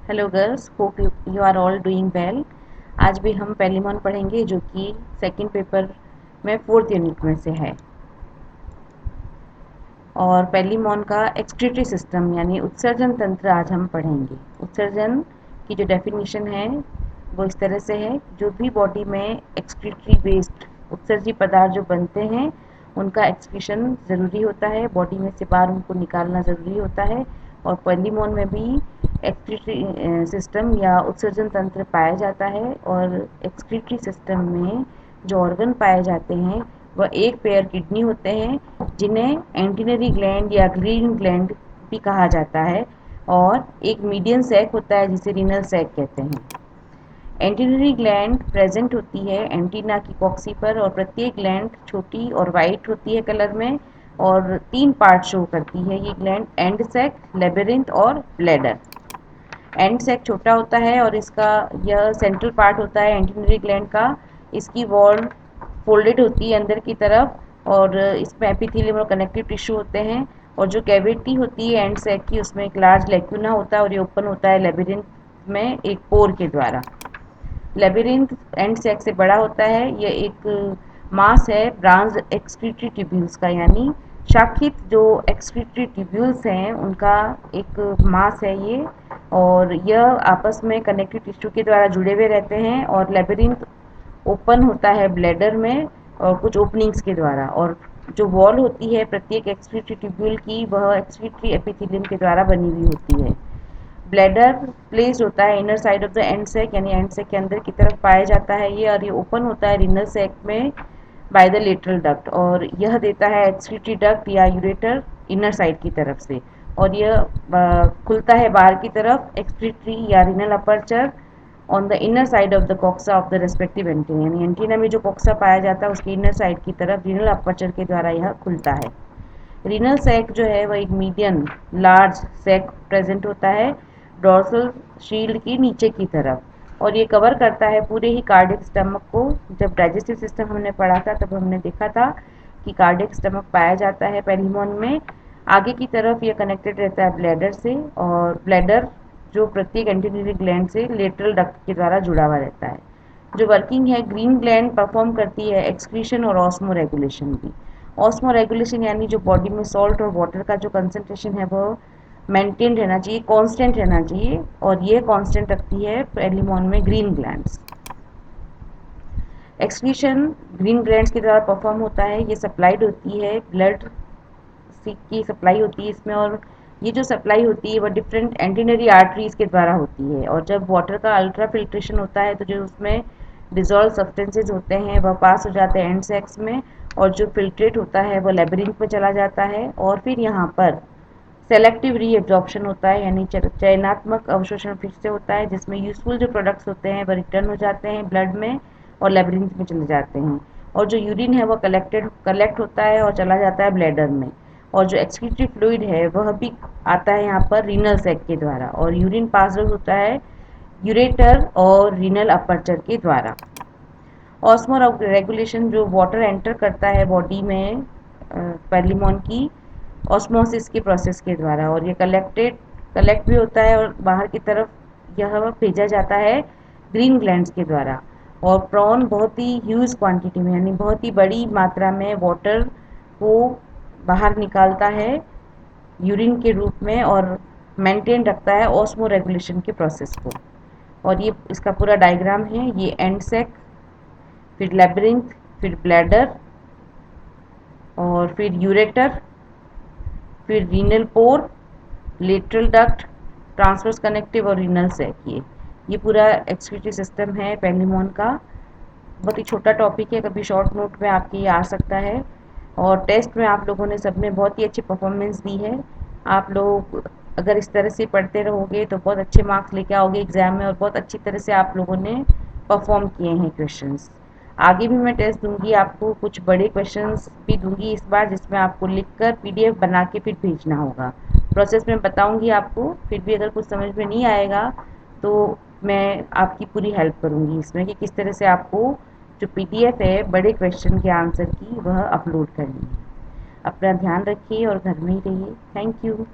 Hello girls, hope you are all doing well. आज भी हम पेलिमॉन पढ़ेंगे जो कि सेकंड पेपर में फोर्थ यूनिट में से है। और पेलिमॉन का एक्सक्रीटरी सिस्टम यानी उत्सर्जन तंत्र आज हम पढ़ेंगे। उत्सर्जन की जो डेफिनेशन है वो इस तरह से है, जो भी बॉडी में एक्सक्रीटरी वेस्ट उत्सर्जी पदार्थ जो बनते हैं उनका एक्सक्रीशन ज़रूरी होता है, बॉडी में से बाहर उनको निकालना ज़रूरी होता है। और पेलिमॉन में भी एक्सक्रीटरी सिस्टम या उत्सर्जन तंत्र पाया जाता है। और एक्सक्रीटरी सिस्टम में जो ऑर्गन पाए जाते हैं वह एक पेयर किडनी होते हैं जिन्हें एंटीनरी ग्लैंड या ग्रीन ग्लैंड भी कहा जाता है, और एक मीडियन सैक होता है जिसे रीनल सैक कहते हैं। एंटीनरी ग्लैंड प्रेजेंट होती है एंटीना की कॉक्सी पर, और प्रत्येक ग्लैंड छोटी और वाइट होती है कलर में, और 3 पार्ट शो करती है ये ग्लैंड: एंड सैक, लेबिरिंथ और ब्लैडर। एंड सैक छोटा होता है और इसका यह सेंट्रल पार्ट होता है एंटीनरी ग्लैंड का। इसकी वॉल फोल्डेड होती है अंदर की तरफ, और इसमें एपिथेलियम और कनेक्टिव टिश्यू होते हैं। और जो कैविटी होती है एंड सैक की, उसमें एक लार्ज लेक्यूना होता है और ये ओपन होता है लेबिरिंथ में एक पोर के द्वारा। लेबिरिंथ एंड सैक से बड़ा होता है। यह एक मास है ब्रांच एक्सक्रीटरी ट्यूब्यूल्स का, यानी शाखित जो एक्सक्रीटरी ट्यूब्यूल्स हैं उनका एक मास है ये। और यह आपस में कनेक्टिव टिश्यू के द्वारा जुड़े हुए रहते हैं। और लेबिरिंथ ओपन होता है ब्लैडर में और कुछ ओपनिंग्स के द्वारा। और जो वॉल होती है प्रत्येक एक्सक्रीटरी ट्यूब्यूल की, वह एक्सक्रीटरी एपिथेलियम के द्वारा बनी हुई होती है। ब्लैडर प्लेस्ड होता है inner side of the end sac, यानी एंड सैक के अंदर की तरफ पाया जाता है ये। और ये ओपन होता है रीनल सैक में बाय द लेटरल डक्ट, और यह देता है एक्सक्रीटरी डक्ट या यूरेटर इनर साइड की तरफ से। और यह खुलता है बाहर की तरफ एक्सक्रीटरी या renal aperture on the inner side of the coxa of the respective antenna, यानी एंटीना में जो कॉक्सा पाया जाता है उसके इनर साइड की तरफ रीनल अपर्चर के द्वारा यह खुलता है। रीनल सैक जो है वह एक मीडियम लार्ज सैक प्रेजेंट होता है डॉर्सल शील्ड की नीचे की तरफ, और ये कवर करता है पूरे ही कार्डियक स्टमक को। जब डाइजेस्टिव सिस्टम हमने पढ़ा था तब हमने देखा था कि कार्डियक स्टमक पाया जाता है पेलिमॉन में। आगे की तरफ ये कनेक्टेड रहता है ब्लैडर से, और ब्लैडर जो प्रत्येक एंटीनरी ग्लैंड से लेटरल डक्ट के द्वारा जुड़ा हुआ रहता है। जो वर्किंग है, ग्रीन ग्लैंड परफॉर्म करती है एक्सक्रीशन और ऑस्मो रेगुलेशन भी। ऑस्मो रेगुलेशन यानी जो बॉडी में सॉल्ट और वाटर का जो कंसंट्रेशन है वो मेंटेन रहना चाहिए, कांस्टेंट रहना चाहिए, और ये कांस्टेंट रखती है पेलिमॉन में green glands. Excretion green glands के द्वारा परफॉर्म होता है। ये सप्लाइड होती है, ब्लड की सप्लाई होती है इसमें, और ये जो सप्लाई होती है वो डिफरेंट एंटीनरी आर्टरीज के द्वारा होती है। और जब वाटर का अल्ट्रा फिल्ट्रेशन होता है तो जो उसमें डिजॉल्व सब्सटेंसेज होते हैं वह पास हो जाते हैं एंड सैक्स में, और जो फिल्ट्रेट होता है वो लेबिरिंथ में चला जाता है। और फिर यहाँ पर सेलेक्टिव रीएब्जॉर्प्शन होता है, यानी चयनात्मक अवशोषण फिर से होता है, जिसमें यूजफुल जो प्रोडक्ट्स होते हैं वह रिटर्न हो जाते हैं ब्लड में और लेबिरिंथ में चले जाते हैं। और जो यूरिन है वो कलेक्ट होता है और चला जाता है ब्लैडर में। और जो एक्सक्रीटरी फ्लूइड है वह भी आता है यहाँ पर रीनल सैक के द्वारा, और यूरिन पास आउट होता है यूरेटर और रीनल अपर्चर के द्वारा। ऑस्मो रेगुलेशन जो वाटर एंटर करता है बॉडी में पेलिमॉन की ऑस्मोसिस के प्रोसेस के द्वारा, और ये कलेक्ट भी होता है और बाहर की तरफ यह भेजा जाता है ग्रीन ग्लैंड्स के द्वारा। और प्रॉन बहुत ही ह्यूज क्वांटिटी में, यानी बहुत ही बड़ी मात्रा में वाटर को बाहर निकालता है यूरिन के रूप में, और मेंटेन रखता है ऑस्मो रेगुलेशन के प्रोसेस को। और ये इसका पूरा डायग्राम है, ये एंड सैक, फिर लेबिरिंथ, फिर ब्लैडर, और फिर यूरेटर, फिर रीनल पोर, लेटरल डक्ट, ट्रांसवर्स कनेक्टिव और रीनल सैक। ये पूरा एक्सक्रीटरी सिस्टम है पेलिमॉन का। बहुत ही छोटा टॉपिक है, कभी शॉर्ट नोट में आपके ये आ सकता है। और टेस्ट में आप लोगों ने सबने बहुत ही अच्छी परफॉर्मेंस दी है। आप लोग अगर इस तरह से पढ़ते रहोगे तो बहुत अच्छे मार्क्स लेके आओगे एग्ज़ाम में, और बहुत अच्छी तरह से आप लोगों ने परफॉर्म किए हैं क्वेश्चंस। आगे भी मैं टेस्ट दूंगी आपको, कुछ बड़े क्वेश्चंस भी दूंगी इस बार, जिसमें आपको लिखकर पीडीएफ बना के फिर भेजना होगा। प्रोसेस में बताऊंगी आपको, फिर भी अगर कुछ समझ में नहीं आएगा तो मैं आपकी पूरी हेल्प करूंगी इसमें कि किस तरह से आपको जो पीडीएफ है बड़े क्वेश्चन के आंसर की वह अपलोड करनी है। अपना ध्यान रखिए और घर में ही रहिए। Thank you.